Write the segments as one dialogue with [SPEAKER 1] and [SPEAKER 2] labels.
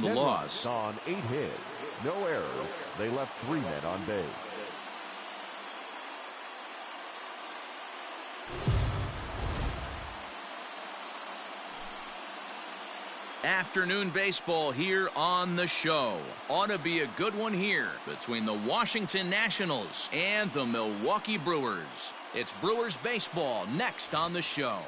[SPEAKER 1] the loss.
[SPEAKER 2] On 8 hits, no errors. They left 3 men on base.
[SPEAKER 1] Afternoon baseball here on the show. Ought to be a good one here between the Washington Nationals and the Milwaukee Brewers. It's Brewers baseball next on the show.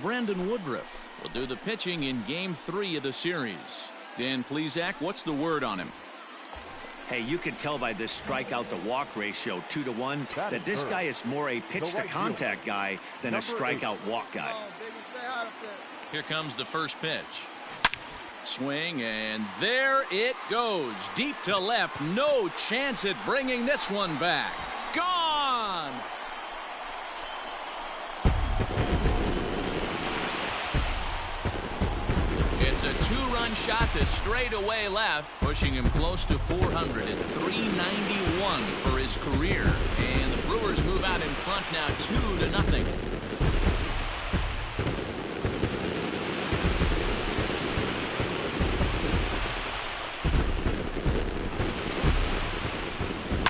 [SPEAKER 1] Brandon Woodruff will do the pitching in Game 3 of the series. Dan Plesac, what's the word on him?
[SPEAKER 3] Hey, you can tell by this strikeout-to-walk ratio, 2-to-1, that this guy is more a pitch-to-contact guy than a strikeout-walk guy.
[SPEAKER 1] Here comes the first pitch. Swing, and there it goes. Deep to left. No chance at bringing this one back. Gone! It's a 2-run shot to straightaway left, pushing him close to 400 at 391 for his career. And the Brewers move out in front now 2-0.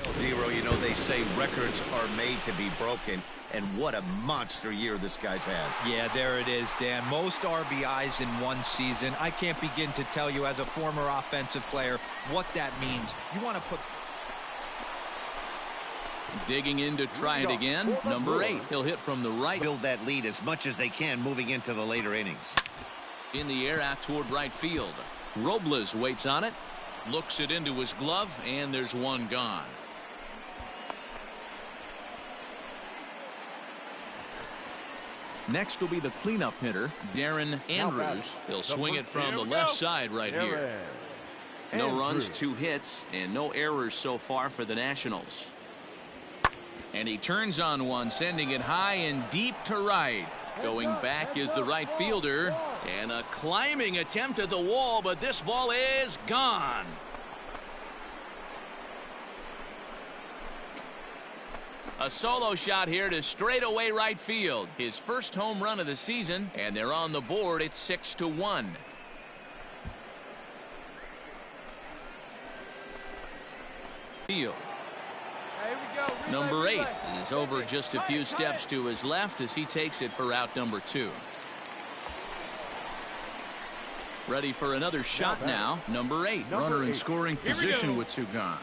[SPEAKER 3] Well, Dero, you know, they say records are made to be broken. And what a monster year this guy's had.
[SPEAKER 4] Yeah, there it is, Dan. Most RBIs in one season. I can't begin to tell you as a former offensive player what that means. You want to put...
[SPEAKER 1] Digging in to try it again. Number 8. He'll hit from the right.
[SPEAKER 3] Build that lead as much as they can moving into the later innings.
[SPEAKER 1] In the air out toward right field. Robles waits on it. Looks it into his glove, and there's one gone. Next will be the cleanup hitter, Darren Andrews. He'll swing it from the left side right here. No runs, 2 hits, and no errors so far for the Nationals. And he turns on one, sending it high and deep to right. Going back is the right fielder. And a climbing attempt at the wall, but this ball is gone. A solo shot here to straightaway right field. His first home run of the season, and they're on the board at 6-1. Field. Number 8 is over just a few steps to his left as he takes it for out number 2. Ready for another shot now. Number 8, runner in scoring position with 2 gone.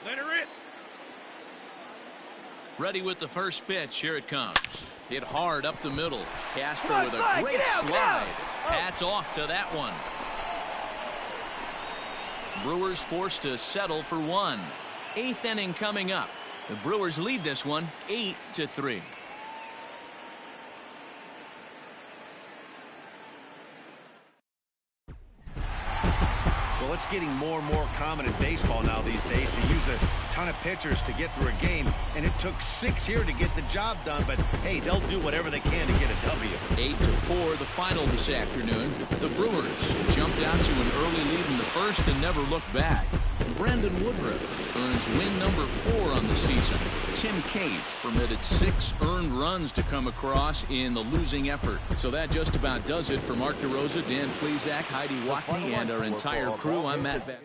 [SPEAKER 5] Let her in.
[SPEAKER 1] Ready with the first pitch. Here it comes. Hit hard up the middle. Casper with a great slide. Hats off to that one. Brewers forced to settle for 1. 8th inning coming up. The Brewers lead this one 8-3.
[SPEAKER 3] Well, it's getting more and more common in baseball now these days to use a ton of pitchers to get through a game, and it took 6 here to get the job done, but hey, they'll do whatever they can to get a W.
[SPEAKER 1] 8-4 the final this afternoon. The Brewers jumped out to an early lead in the first and never looked back. Brandon Woodruff earns win number 4 on the season. Tim Cate permitted 6 earned runs to come across in the losing effort. So that just about does it for Mark DeRosa, Dan Plesac, Heidi Watney, and our entire crew. I'm Matt Vass.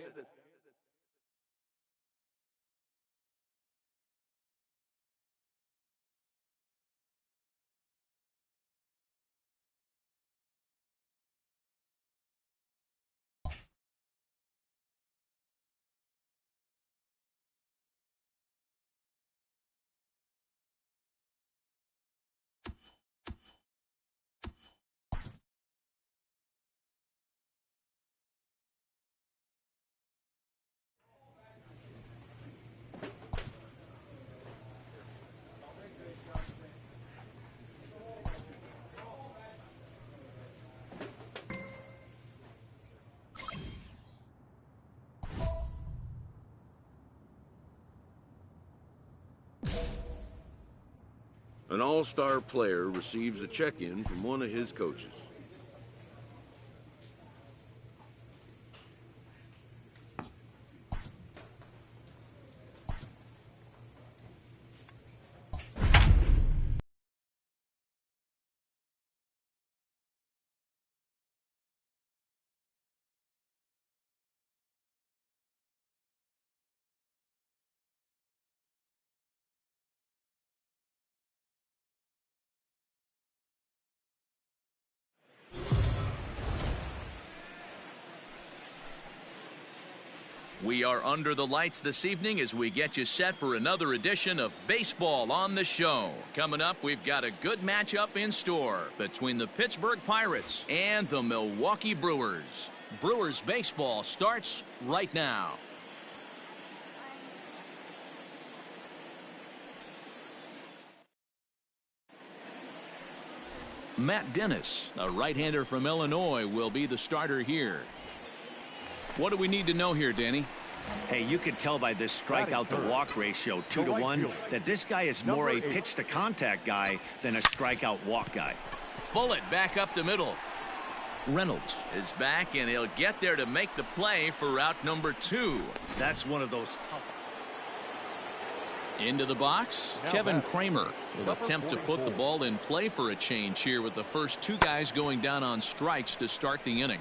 [SPEAKER 6] An all-star player receives a check-in from one of his coaches.
[SPEAKER 1] We are under the lights this evening as we get you set for another edition of Baseball on the Show. Coming up, we've got a good matchup in store between the Pittsburgh Pirates and the Milwaukee Brewers. Brewers baseball starts right now. Matt Dennis, a right-hander from Illinois, will be the starter here. What do we need to know here, Danny?
[SPEAKER 3] Hey, you can tell by this strikeout to walk ratio 2-to-1 that this guy is more a pitch to contact guy than a strikeout walk guy.
[SPEAKER 1] Bullet back up the middle. Reynolds is back, and he'll get there to make the play for route number 2.
[SPEAKER 3] That's one of those tough.
[SPEAKER 1] Into the box, Kevin Kramer will attempt to put the ball in play for a change here with the first 2 guys going down on strikes to start the inning.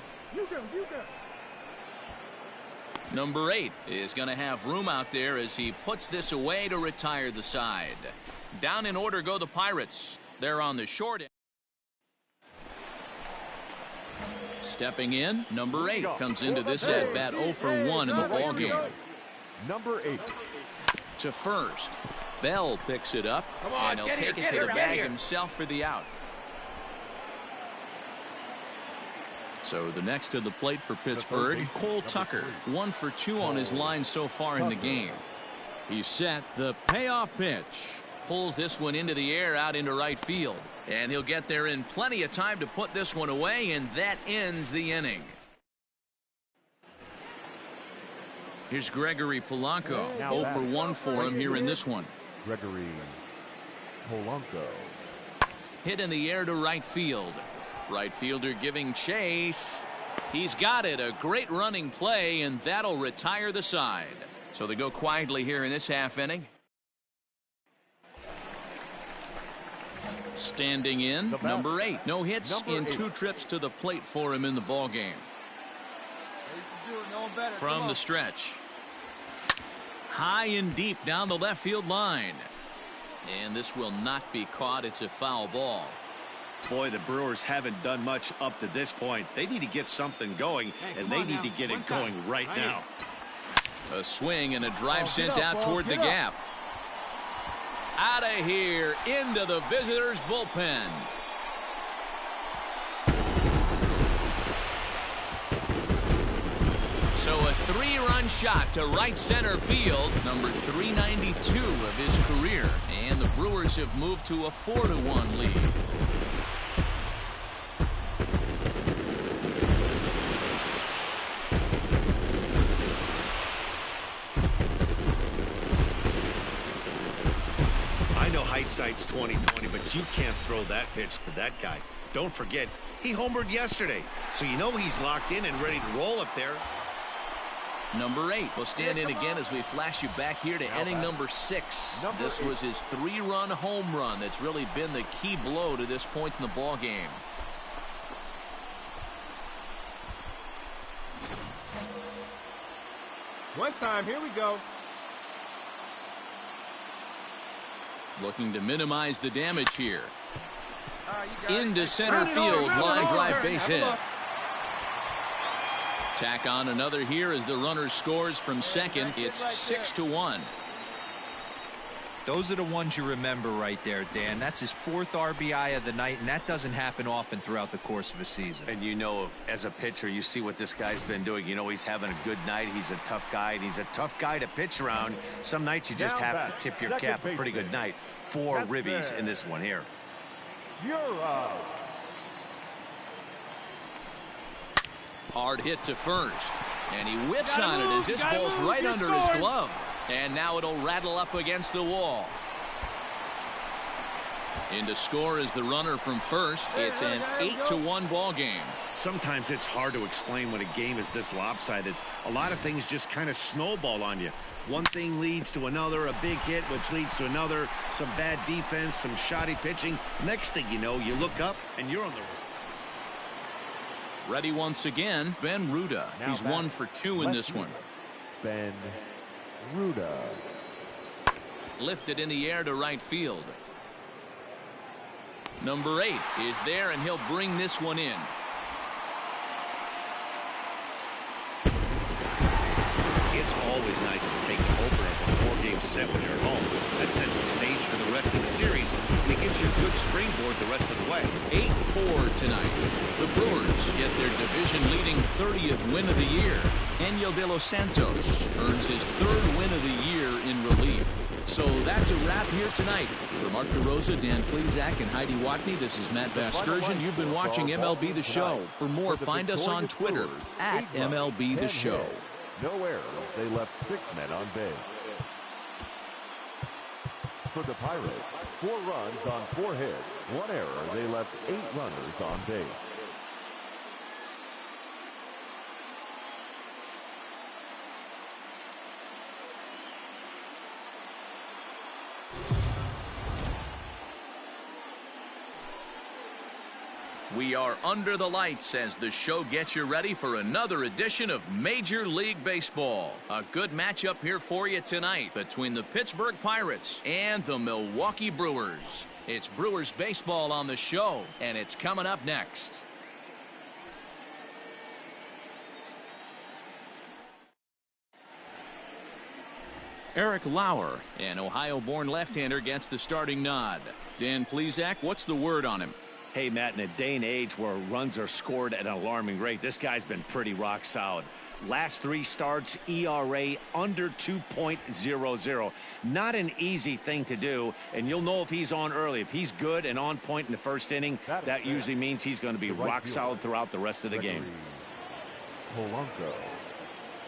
[SPEAKER 1] Number 8 is going to have room out there as he puts this away to retire the side. Down in order go the Pirates. They're on the short end. Stepping in, number 8 comes into this at bat 0 for 1 in the ball game.
[SPEAKER 2] Number 8.
[SPEAKER 1] To first. Bell picks it up, and he'll take it to the bag himself for the out. So the next to the plate for Pittsburgh, Cole Tucker, 1 for 2 on his line so far in the game. He's set the payoff pitch. Pulls this one into the air out into right field. And he'll get there in plenty of time to put this one away, and that ends the inning. Here's Gregory Polanco. 0 for 1 for him here in this one.
[SPEAKER 2] Gregory Polanco.
[SPEAKER 1] Hit in the air to right field. Right fielder giving chase. He's got it. A great running play, and that'll retire the side. So they go quietly here in this half inning. Standing in, number 8. No hits in 2 trips to the plate for him in the ball game. From the stretch. High and deep down the left field line. And this will not be caught. It's a foul ball.
[SPEAKER 3] Boy, the Brewers haven't done much up to this point. They need to get something going, and they need to get it going right now.
[SPEAKER 1] A swing and a drive sent out toward the gap. Out of here into the visitors' bullpen. So a 3-run shot to right center field, number 392 of his career, and the Brewers have moved to a 4-1 lead.
[SPEAKER 3] I know hindsight's 20/20, but you can't throw that pitch to that guy. Don't forget, he homered yesterday, so you know he's locked in and ready to roll up there.
[SPEAKER 1] Number 8 will stand in again as we flash you back here to inning number 6. This was his 3-run home run that's really been the key blow to this point in the ball game.
[SPEAKER 5] One time, here we go.
[SPEAKER 1] Looking to minimize the damage here. Into center field, line drive base hit. Tack on another here as the runner scores from second. It's 6-1.
[SPEAKER 4] Those are the ones you remember right there, Dan. That's his 4th RBI of the night, and that doesn't happen often throughout the course of a season.
[SPEAKER 3] And you know, as a pitcher, you see what this guy's been doing. You know he's having a good night. He's a tough guy, and he's a tough guy to pitch around. Some nights you just have to tip your cap. A pretty good night. 4 ribbies in this one here.
[SPEAKER 1] Hard hit to first, and he whips on it as this ball's right under his glove. And now it'll rattle up against the wall. In to score is the runner from first. It's an 8-1 ball game.
[SPEAKER 3] Sometimes it's hard to explain when a game is this lopsided. A lot of things just kind of snowball on you. One thing leads to another, a big hit, which leads to another, some bad defense, some shoddy pitching. Next thing you know, you look up and you're on the
[SPEAKER 1] ready once again, Ben Ruda. He's 1 for 2 in this one.
[SPEAKER 2] Ben Ruda.
[SPEAKER 1] Lifted in the air to right field. Number 8 is there, and he'll bring this one in.
[SPEAKER 3] it's always nice to take the opener of a 4-game set when you're at home. That sets the stage for the rest of the series, and it gives you a good springboard the rest of the way.
[SPEAKER 1] 8-4 tonight. The Brewers get their division-leading 30th win of the year. Daniel De Los Santos earns his 3rd win of the year in relief. So that's a wrap here tonight. For Mark DeRosa, Dan Plesac, and Heidi Watney, this is Matt Vasgersian. You've been watching MLB The Show. For more, find us on Twitter at MLB The Show.
[SPEAKER 2] No errors. They left 6 men on base. For the Pirates, 4 runs on 4 hits, 1 error. They left 8 runners on base.
[SPEAKER 1] We are under the lights as the show gets you ready for another edition of Major League Baseball. A good matchup here for you tonight between the Pittsburgh Pirates and the Milwaukee Brewers. It's Brewers baseball on the show, and it's coming up next. Eric Lauer, an Ohio-born left-hander, gets the starting nod. Dan Plesac, what's the word on him?
[SPEAKER 3] Hey, Matt, in a day and age where runs are scored at an alarming rate, this guy's been pretty rock solid. Last 3 starts, ERA under 2.00. Not an easy thing to do, and you'll know if he's on early. If he's good and on point in the first inning, that usually means he's going to be rock solid throughout the rest of the game.
[SPEAKER 2] Polanco.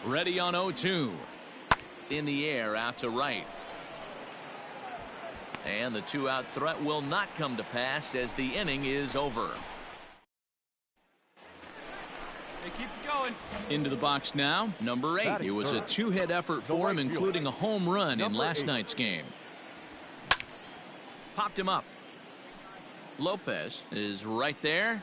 [SPEAKER 1] Ready on 0-2. In the air, out to right. And the 2-out threat will not come to pass as the inning is over.
[SPEAKER 5] Hey, keep it going.
[SPEAKER 1] Into the box now, number 8. It was a 2-hit effort for him, including a home run in last night's game. Popped him up. Lopez is right there.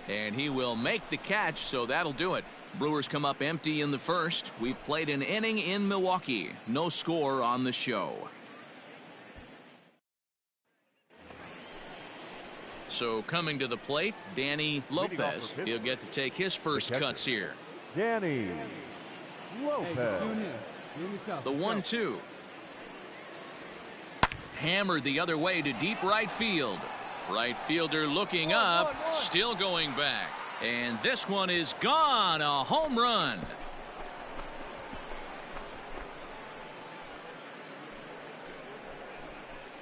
[SPEAKER 1] And he will make the catch, so that'll do it. Brewers come up empty in the first. We've played an inning in Milwaukee. No score on the show. So coming to the plate, Danny Lopez. He'll get to take his first cuts here.
[SPEAKER 2] Danny Lopez.
[SPEAKER 1] The 1-2. Hammered the other way to deep right field. Right fielder looking up, still going back. And this one is gone. A home run.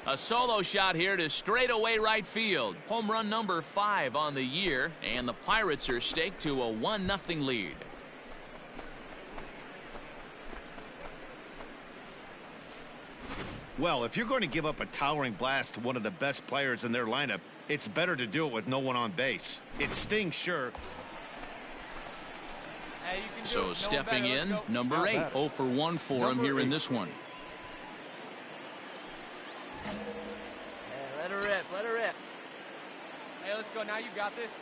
[SPEAKER 1] A solo shot here to straightaway right field. Home run number 5 on the year, and the Pirates are staked to a 1-0 lead.
[SPEAKER 3] Well, if you're going to give up a towering blast to one of the best players in their lineup, it's better to do it with no one on base. It stings, sure.
[SPEAKER 5] Hey, you can do
[SPEAKER 1] So
[SPEAKER 5] it.
[SPEAKER 1] stepping in, number 8. 0 for 1 for him here in this one.
[SPEAKER 5] Hey, let her rip. Let her rip. Hey, let's go. Now you got this.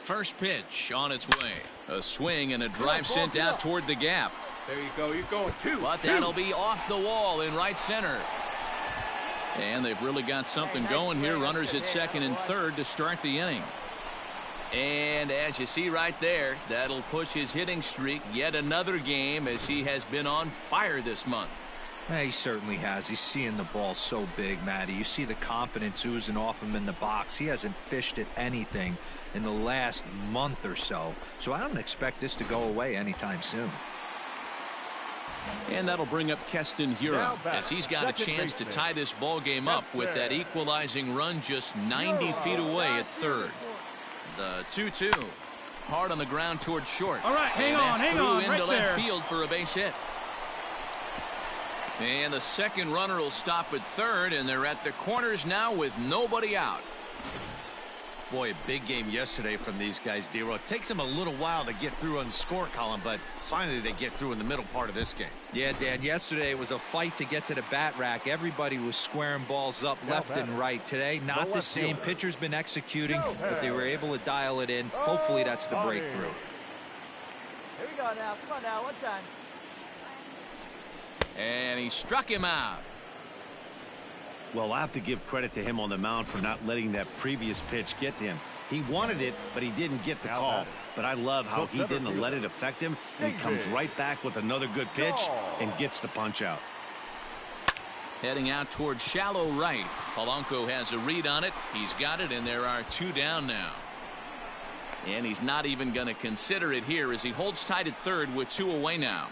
[SPEAKER 1] First pitch on its way. A swing and a drive sent out toward the gap.
[SPEAKER 5] There you go. You're going 2.
[SPEAKER 1] But that'll be off the wall in right center. And they've really got something going here. Runners at second and third to start the inning. And as you see right there, that'll push his hitting streak yet another game as he has been on fire this month.
[SPEAKER 4] Yeah, he certainly has. He's seeing the ball so big, Matty. You see the confidence oozing off him in the box. He hasn't fished at anything in the last month or so. So I don't expect this to go away anytime soon.
[SPEAKER 1] And that'll bring up Keston Hiura as he's got a chance to tie this ball game up with that equalizing run just 90 feet away at third. The 2-2. Hard on the ground toward short.
[SPEAKER 5] All right, hang on,
[SPEAKER 1] into
[SPEAKER 5] right
[SPEAKER 1] left
[SPEAKER 5] there.
[SPEAKER 1] field for a base hit. And the second runner will stop at third, and they're at the corners now with nobody out.
[SPEAKER 3] Boy, a big game yesterday from these guys, D-Row. It takes them a little while to get through on the score column, but finally they get through in the middle part of this game.
[SPEAKER 4] Yeah, Dan, yesterday it was a fight to get to the bat rack. Everybody was squaring balls up left and right. Today, not the same. Pitcher's been executing, but they were able to dial it in. Hopefully that's the breakthrough.
[SPEAKER 7] Here we go now. Come on now, one time.
[SPEAKER 1] And he struck him out.
[SPEAKER 3] Well, I have to give credit to him on the mound for not letting that previous pitch get to him. He wanted it, but he didn't get the call. But I love how he didn't let it affect him. He comes right back with another good pitch and gets the punch out.
[SPEAKER 1] Heading out towards shallow right. Polanco has a read on it. He's got it, and there are 2 down now. And he's not even going to consider it here as he holds tight at third with 2 away now.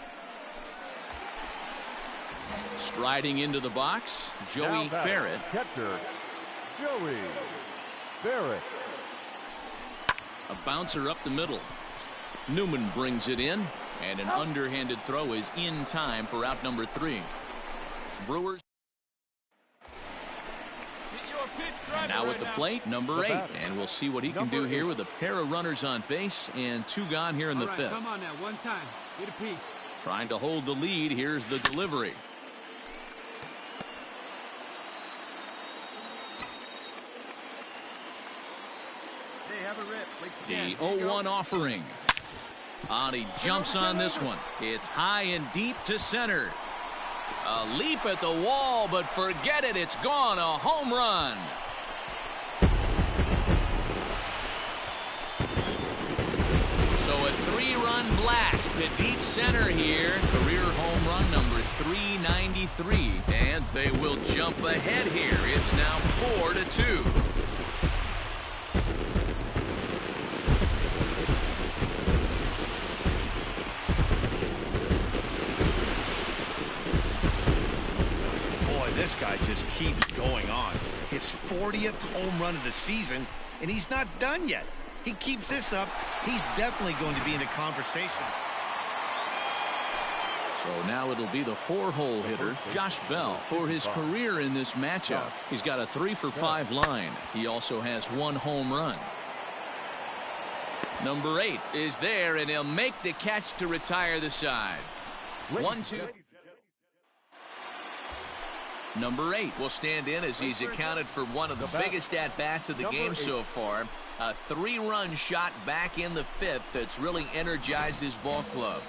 [SPEAKER 1] Striding into the box, Joey Barrett.
[SPEAKER 2] Catcher, Joey Barrett.
[SPEAKER 1] A bouncer up the middle. Newman brings it in, and an underhanded throw is in time for out number 3. Brewers. Now at the plate, number 8, and we'll see what he can do here with a pair of runners on base and 2 gone here in the 5th.
[SPEAKER 8] Come on now, one time. Get a piece.
[SPEAKER 1] Trying to hold the lead. Here's the delivery. The 0-1 offering. He jumps on this one. It's high and deep to center. A leap at the wall, but forget it. It's gone. A home run. So a 3-run blast to deep center here. Career home run number 393. And they will jump ahead here. It's now 4-2.
[SPEAKER 3] This guy just keeps going on. His 40th home run of the season, and he's not done yet. He keeps this up, he's definitely going to be in the conversation.
[SPEAKER 1] So now it'll be the 4-hole hitter, Josh Bell, for his career in this matchup. He's got a 3-for-5 line. He also has 1 home run. Number 8 is there, and he'll make the catch to retire the side. 1-2. Number 8 will stand in as he's accounted for one of the biggest at-bats of the game so far. A 3-run shot back in the 5th that's really energized his ball club.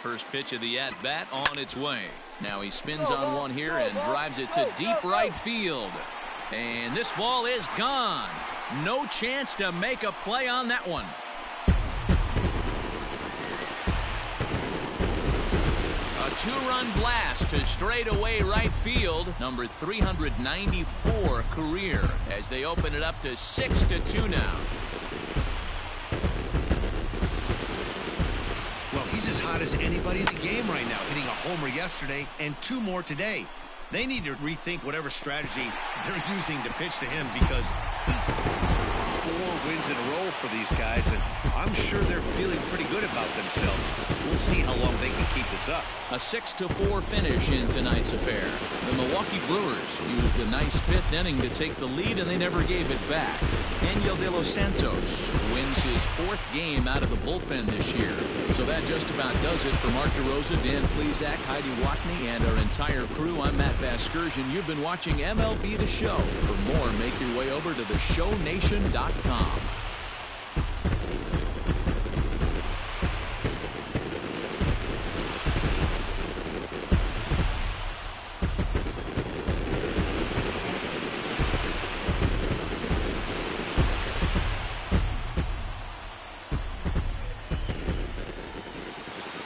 [SPEAKER 1] First pitch of the at-bat on its way. Now he spins on one here and drives it to deep right field. And this ball is gone. No chance to make a play on that one. A 2-run blast to straightaway right field. Number 394 career as they open it up to 6-2 now.
[SPEAKER 3] Well, he's as hot as anybody in the game right now, hitting a homer yesterday and 2 more today. They need to rethink whatever strategy they're using to pitch to him because he's 4 wins in a row for these guys, and I'm sure they're feeling pretty good about themselves. We'll see how long they can keep this up.
[SPEAKER 1] A 6-4 finish in tonight's affair. The Milwaukee Brewers used a nice 5th inning to take the lead, and they never gave it back. Daniel De Los Santos wins his 4th game out of the bullpen this year. So that just about does it for Mark DeRosa, Dan Plesac, Heidi Watney, and our entire crew. I'm Matt Vasgersian. You've been watching MLB The Show. For more, make your way over to theshownation.com.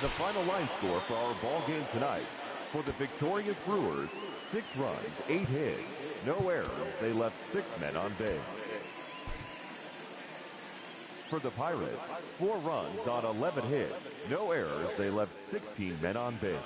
[SPEAKER 2] The final line score for our ball game tonight. For the victorious Brewers, 6 runs, 8 hits, no errors. They left 6 men on base. For the Pirates, 4 runs on 11 hits, no errors. They left 16 men on base.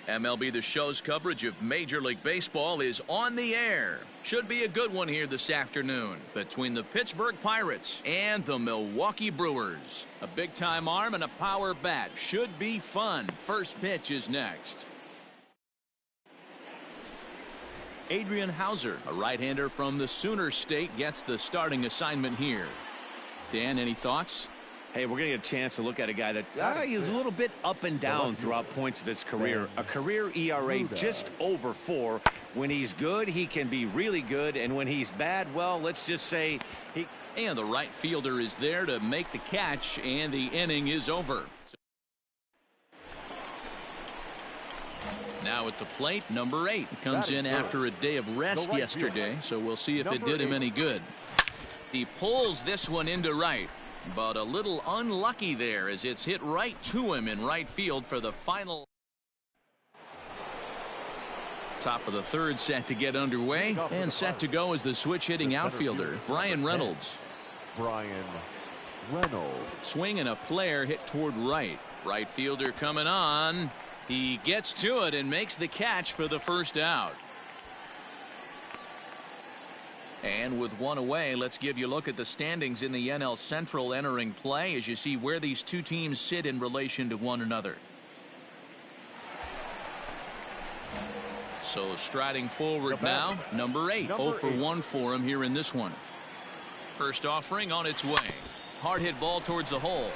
[SPEAKER 1] MLB The Show's coverage of Major League Baseball is on the air. Should be a good one here this afternoon between the Pittsburgh Pirates and the Milwaukee Brewers. A big-time arm and a power bat. Should be fun. First pitch is next. Adrian Hauser, a right-hander from the Sooner State, gets the starting assignment here. Dan, any thoughts?
[SPEAKER 3] Hey, we're going to get a chance to look at a guy that he's a little bit up and down throughout points of his career. A career ERA just over 4. When he's good, he can be really good. And when he's bad, well, let's just say he
[SPEAKER 1] And the right fielder is there to make the catch, and the inning is over. Now at the plate, number 8 comes in after a day of rest yesterday, so we'll see if it did him any good. He pulls this one into right, but a little unlucky there as it's hit right to him in right field for the final. Top of the third set to get underway, and set to go is the switch hitting outfielder, Brian Reynolds. Swing and a flare hit toward right. Right fielder coming on. He gets to it and makes the catch for the first out. And with one away, let's give you a look at the standings in the NL Central entering play as you see where these two teams sit in relation to one another. So striding forward now, number 8. 0 for 1 for him here in this one. First offering on its way. Hard hit ball towards the hole.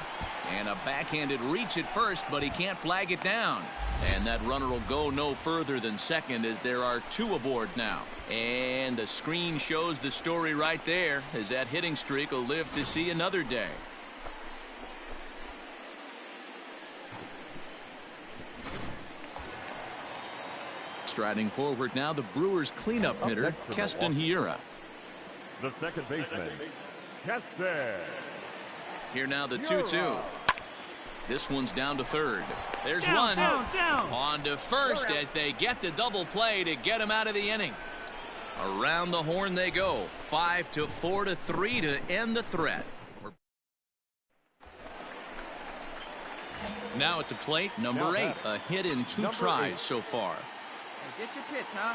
[SPEAKER 1] And a backhanded reach at first, but he can't flag it down. And that runner will go no further than second as there are 2 aboard now. And the screen shows the story right there as that hitting streak will live to see another day. Striding forward now, the Brewers cleanup hitter, Keston Hiura.
[SPEAKER 2] The second baseman, Keston.
[SPEAKER 1] Here now the 2-2. This one's down to third. There's one. On to first as they get the double play to get him out of the inning. Around the horn they go. 5-4-3 to end the threat. Now at the plate, number 8. A hit in 2 tries so far.
[SPEAKER 5] Hey, get your pitch, huh?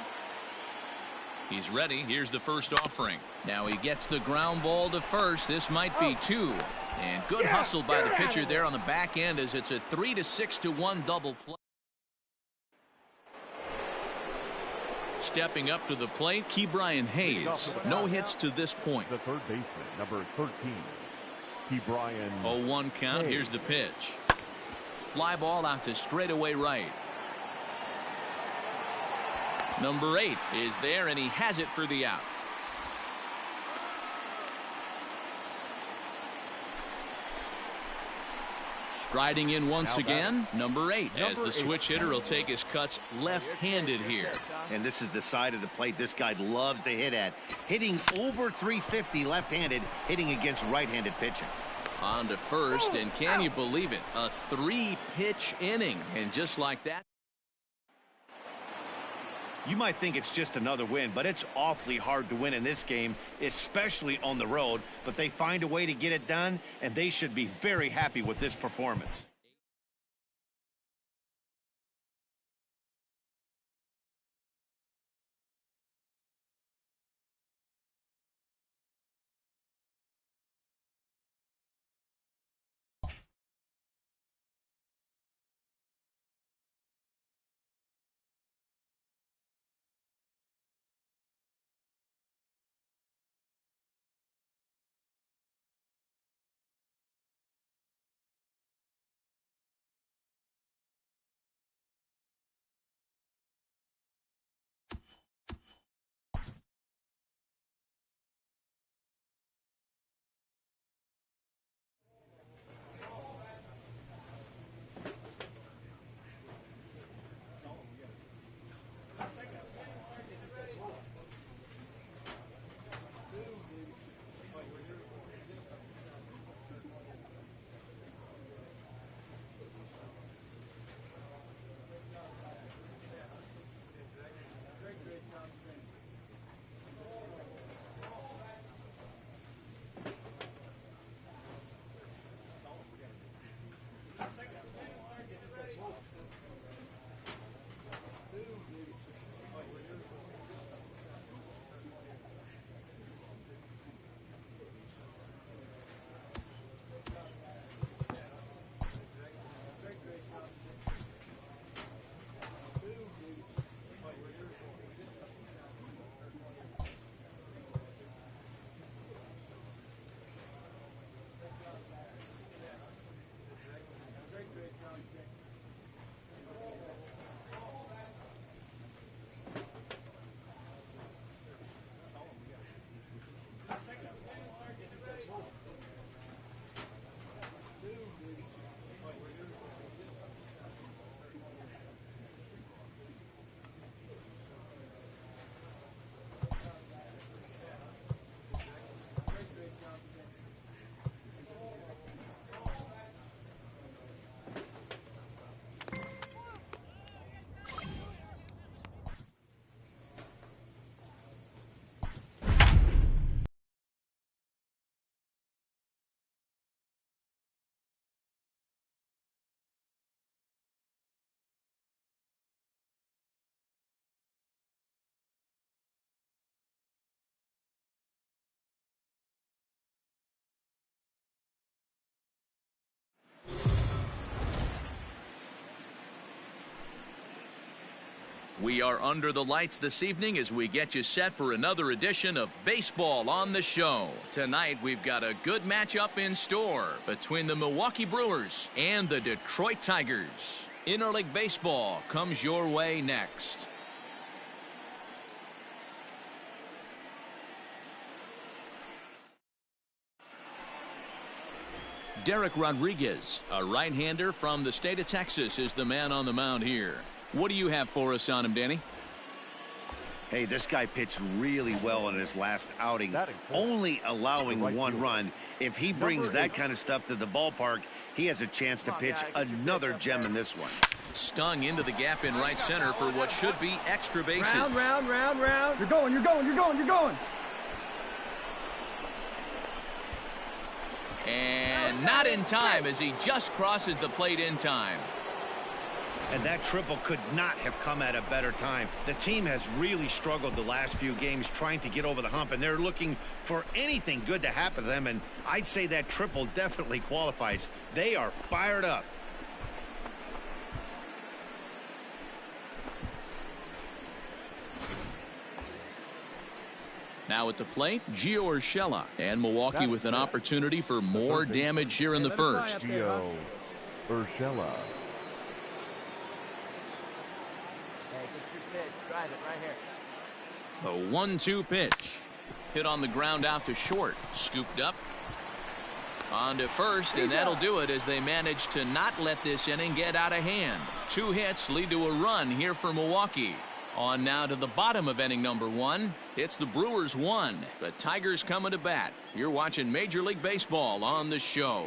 [SPEAKER 1] He's ready. Here's the first offering. Now he gets the ground ball to first. This might be 2. And good hustle by the pitcher there on the back end as it's a 3-6-1 double play. Stepping up to the plate, Ke'Bryan Hayes. No hits to this point.
[SPEAKER 2] The third baseman, number 13, Ke'Bryan.
[SPEAKER 1] 0-1 count. Here's the pitch. Fly ball out to straightaway right. Number 8 is there, and he has it for the out. Striding in once again, number 8, as the switch hitter will take his cuts left-handed here.
[SPEAKER 3] And this is the side of the plate this guy loves to hit at. Hitting over 350 left-handed, hitting against right-handed pitching.
[SPEAKER 1] On to first, and can you believe it? A 3-pitch inning, and just like that.
[SPEAKER 3] You might think it's just another win, but it's awfully hard to win in this game, especially on the road. But they find a way to get it done, and they should be very happy with this performance.
[SPEAKER 1] We are under the lights this evening as we get you set for another edition of Baseball on the Show. Tonight, we've got a good matchup in store between the Milwaukee Brewers and the Detroit Tigers. Interleague Baseball comes your way next. Derrick Rodriguez, a right-hander from the state of Texas, is the man on the mound here. What do you have for us on him, Danny?
[SPEAKER 3] Hey, this guy pitched really well in his last outing, only allowing one run. If he brings that kind of stuff to the ballpark, he has a chance to pitch another gem in this one.
[SPEAKER 1] Stung into the gap in right center for what should be extra bases.
[SPEAKER 7] Round.
[SPEAKER 8] You're going.
[SPEAKER 1] And not in time as he just crosses the plate in time.
[SPEAKER 3] And that triple could not have come at a better time. The team has really struggled the last few games trying to get over the hump, and they're looking for anything good to happen to them, and I'd say that triple definitely qualifies. They are fired up.
[SPEAKER 1] Now at the plate, Gio Urshela, and Milwaukee with an opportunity for more damage here in the first.
[SPEAKER 2] Gio Urshela.
[SPEAKER 7] Drive it right here.
[SPEAKER 1] The 1-2 pitch. Hit on the ground out to short. Scooped up. On to first, and that'll do it as they manage to not let this inning get out of hand. 2 hits lead to a run here for Milwaukee. On now to the bottom of inning number 1. It's the Brewers 1. The Tigers coming to bat. You're watching Major League Baseball on the Show.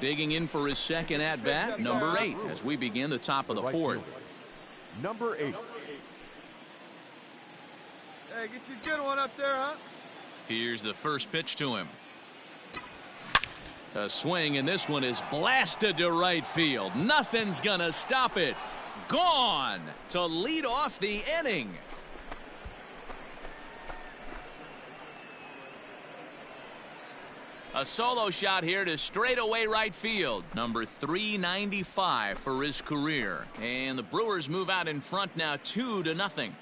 [SPEAKER 1] Digging in for his second at-bat, number 8, as we begin the top of the 4th.
[SPEAKER 2] Number 8.
[SPEAKER 9] Hey, get you a good one up there, huh?
[SPEAKER 1] Here's the first pitch to him. A swing, and this one is blasted to right field. Nothing's gonna stop it. Gone to lead off the inning. A solo shot here to straightaway right field. Number 395 for his career. And the Brewers move out in front now 2-0.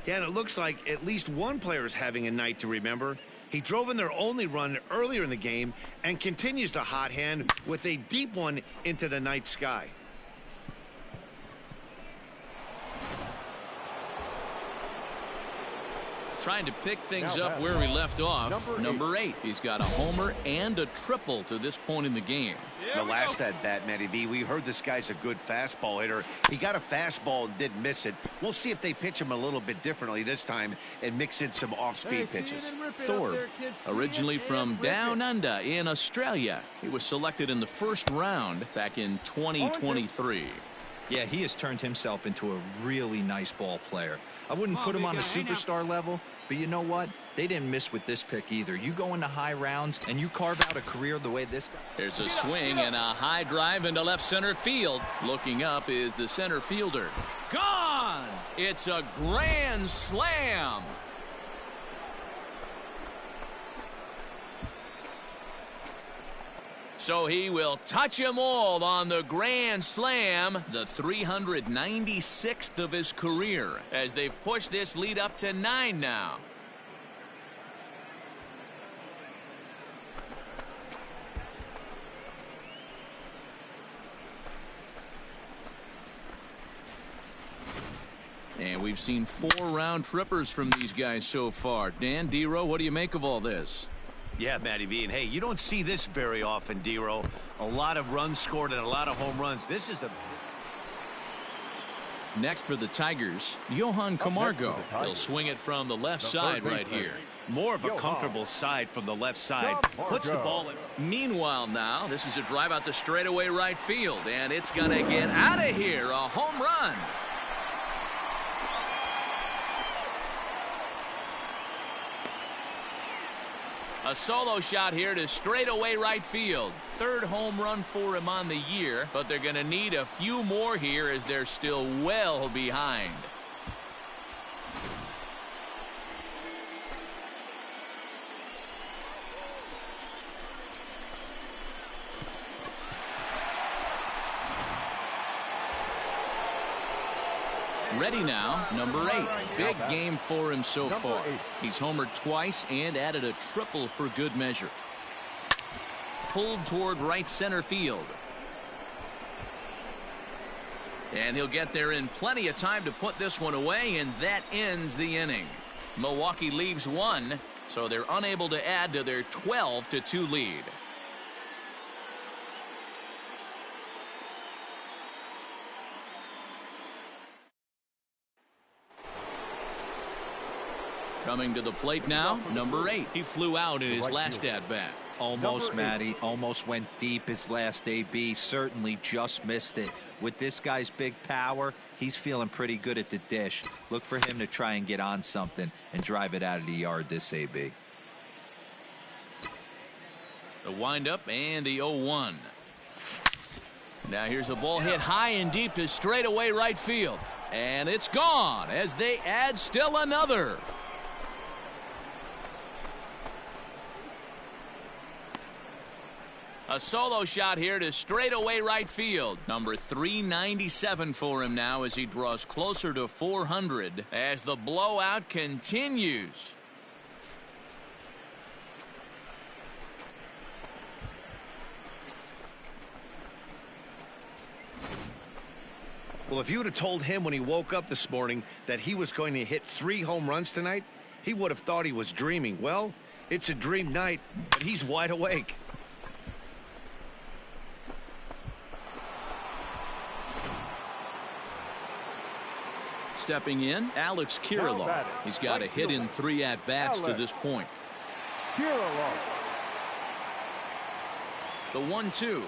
[SPEAKER 3] Yeah, and it looks like at least one player is having a night to remember. He drove in their only run earlier in the game and continues the hot hand with a deep one into the night sky.
[SPEAKER 1] Trying to pick things up where we left off. Number 8. He's got a homer and a triple to this point in the game.
[SPEAKER 3] The last at bat, Matty V, we heard this guy's a good fastball hitter. He got a fastball and didn't miss it. We'll see if they pitch him a little bit differently this time and mix in some off-speed pitches.
[SPEAKER 1] Thorpe, originally from down under in Australia. He was selected in the first round back in 2023.
[SPEAKER 4] Yeah, he has turned himself into a really nice ball player. I wouldn't put him on a superstar level, but you know what? They didn't miss with this pick either. You go into high rounds and you carve out a career the way this guy.
[SPEAKER 1] There's a swing and a high drive into left center field. Looking up is the center fielder. Gone! It's a grand slam. So he will touch them all on the grand slam, the 396th of his career, as they've pushed this lead up to 9 now. And we've seen 4 round trippers from these guys so far. Dan, D-Row, what do you make of all this?
[SPEAKER 3] Yeah, Matty V, and hey, you don't see this very often, D-Row. A lot of runs scored and a lot of home runs. This is a...
[SPEAKER 1] Next for the Tigers, Johann Camargo. He'll swing it from the left side right here.
[SPEAKER 3] More of a comfortable side from the left side. Puts the ball in.
[SPEAKER 1] Meanwhile now, this is a drive out to straightaway right field, and it's going to get out of here. A home run. A solo shot here to straightaway right field. 3rd home run for him on the year, but they're going to need a few more here as they're still well behind. Ready now, number 8. Big game for him so far. He's homered twice and added a triple for good measure. Pulled toward right center field. And he'll get there in plenty of time to put this one away, and that ends the inning. Milwaukee leaves one, so they're unable to add to their 12-2 lead. Coming to the plate now, number 8. He flew out in his last at-bat.
[SPEAKER 4] Almost, Matty. Almost went deep his last AB. Certainly just missed it. With this guy's big power, he's feeling pretty good at the dish. Look for him to try and get on something and drive it out of the yard this AB.
[SPEAKER 1] The windup and the 0-1. Now here's a ball hit high and deep to straightaway right field. And it's gone as they add still another. A solo shot here to straightaway right field. Number 397 for him now as he draws closer to 400 as the blowout continues.
[SPEAKER 3] Well, if you would have told him when he woke up this morning that he was going to hit 3 home runs tonight, he would have thought he was dreaming. Well, it's a dream night, but he's wide awake.
[SPEAKER 1] Stepping in, Alex Kirilloff. He's got a hit in 3 at-bats to this point. The 1-2.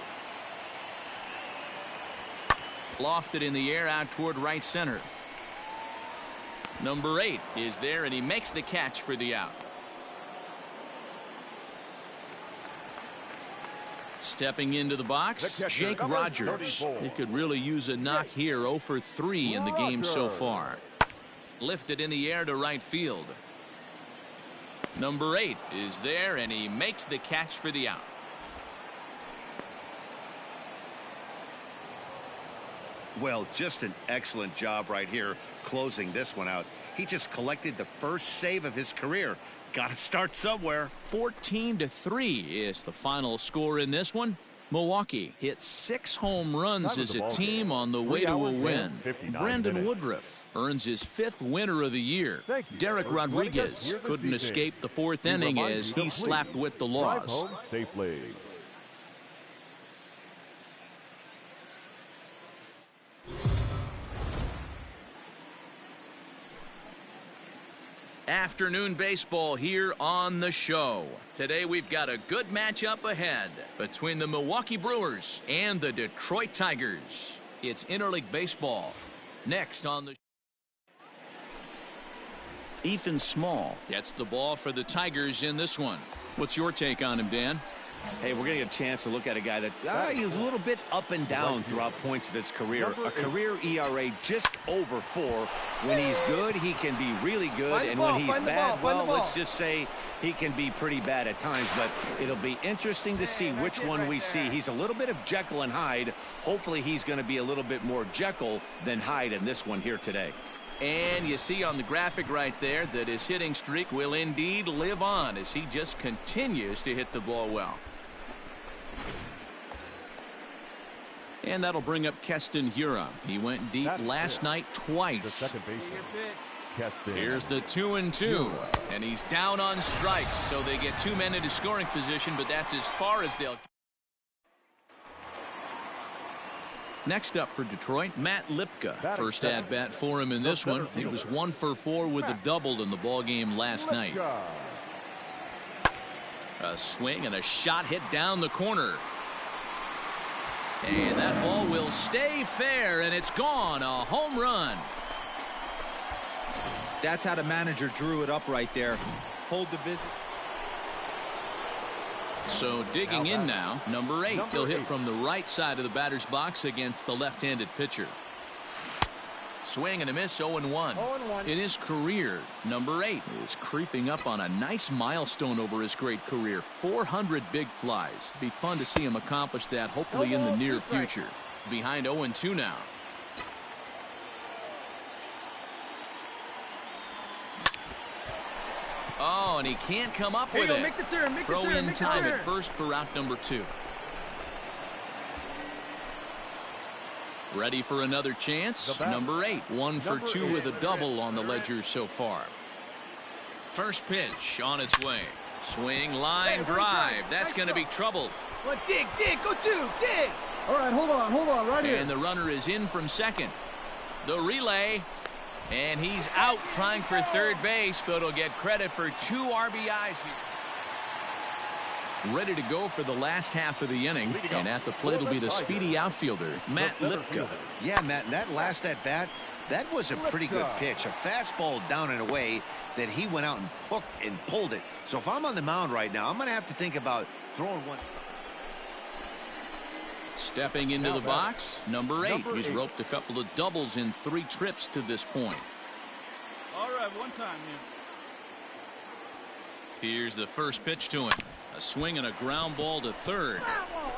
[SPEAKER 1] Lofted in the air out toward right center. Number 8 is there, and he makes the catch for the out. Stepping into the box, Jake Rogers. He could really use a knock here. 0 for 3 in the game so far. Lifted in the air to right field. Number 8 is there, and he makes the catch for the out.
[SPEAKER 3] Well, just an excellent job right here closing this one out. He just collected the first save of his career. Got to start somewhere.
[SPEAKER 1] 14-3 is the final score in this one. Milwaukee hit 6 home runs as a team on the way to a win. Brandon Woodruff earns his 5th winner of the year. Derrick Rodriguez couldn't escape the 4th inning as he slapped with the loss. Afternoon baseball here on the show. Today we've got a good matchup ahead between the Milwaukee Brewers and the Detroit Tigers. It's interleague baseball. Next on the Ethan Small gets the ball for the Tigers in this one. What's your take on him, Dan?
[SPEAKER 3] Hey, we're going to get a chance to look at a guy that he's a little bit up and down throughout points of his career. A career ERA just over 4. When he's good, he can be really good. And when he's bad, well, let's just say he can be pretty bad at times. But it'll be interesting to see which one we see. He's a little bit of Jekyll and Hyde. Hopefully he's going to be a little bit more Jekyll than Hyde in this one here today.
[SPEAKER 1] And you see on the graphic right there that his hitting streak will indeed live on as he just continues to hit the ball well. And that'll bring up Keston Hiura. He went deep last night twice. Here's the 2-2, and he's down on strikes, so they get 2 men into scoring position, but that's as far as they'll. Next up for Detroit, Matt Lipka. First at bat for him in this one. He was 1 for 4 with a double in the ball game last night. A swing and a shot hit down the corner. And that ball will stay fair, and it's gone. A home run.
[SPEAKER 4] That's how the manager drew it up right there. Hold the visit.
[SPEAKER 1] So digging in now, number 8. He'll hit from the right side of the batter's box against the left-handed pitcher. Swing and a miss, 0-1. In his career, number 8 is creeping up on a nice milestone over his great career. 400 big flies. Be fun to see him accomplish that, hopefully in the near future. Behind 0-2 now. and he can't come up with it.
[SPEAKER 7] Make the turn, make the
[SPEAKER 1] Throw
[SPEAKER 7] turn,
[SPEAKER 1] in
[SPEAKER 7] make the
[SPEAKER 1] time
[SPEAKER 7] turn.
[SPEAKER 1] at first for out number 2. Ready for another chance. Number 8, 1 for 2 with a double on the ledger so far. First pitch on its way. Swing, line, drive. That's going to be trouble.
[SPEAKER 7] Well, dig, go 2, dig.
[SPEAKER 8] All right, hold on, right here.
[SPEAKER 1] And the runner is in from second. The relay. And he's out trying for third base, but he'll get credit for 2 RBIs here. Ready to go for the last half of the inning. And at the plate will be the speedy outfielder, Matt Lipka.
[SPEAKER 3] Yeah, Matt, and that last at-bat, that was a pretty good pitch. A fastball down and away that he went out and hooked and pulled it. So if I'm on the mound right now, I'm going to have to think about throwing one.
[SPEAKER 1] Stepping into the box, number 8. He's roped a couple of doubles in 3 trips to this point.
[SPEAKER 8] All right, one time,
[SPEAKER 1] Here's the first pitch to him. A swing and a ground ball to third.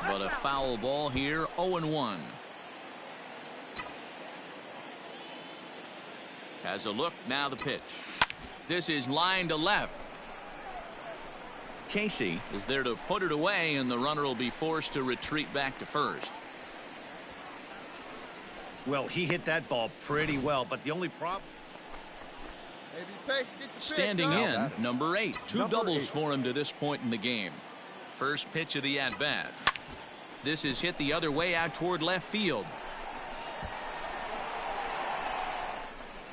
[SPEAKER 1] But a foul ball here, 0-1. Has a look, now the pitch. This is line to left. Casey is there to put it away, and the runner will be forced to retreat back to first.
[SPEAKER 3] Well, he hit that ball pretty well, but the only problem.
[SPEAKER 9] Hey, be patient, get your
[SPEAKER 1] Standing
[SPEAKER 9] pitch,
[SPEAKER 1] in,
[SPEAKER 9] huh?
[SPEAKER 1] number 8. 2 doubles for him to this point in the game. First pitch of the at-bat. This is hit the other way out toward left field.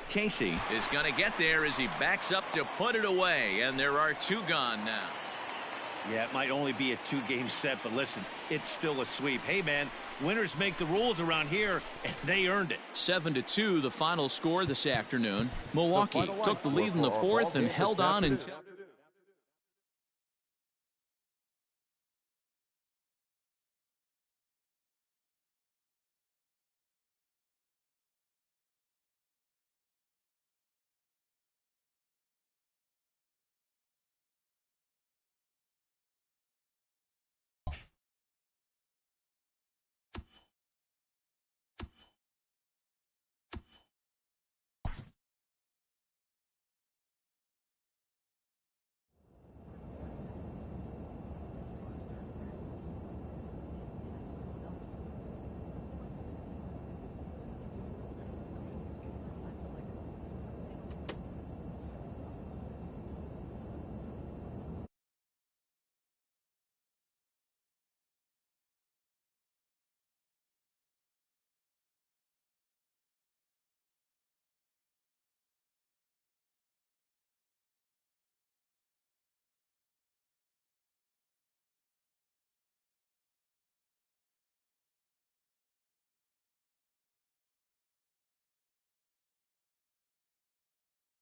[SPEAKER 1] Casey is going to get there as he backs up to put it away, and there are 2 gone now.
[SPEAKER 3] Yeah, it might only be a 2-game set, but listen, it's still a sweep. Hey, man, winners make the rules around here, and they earned it.
[SPEAKER 1] 7-2, the final score this afternoon. Milwaukee took the lead in the 4th and held on until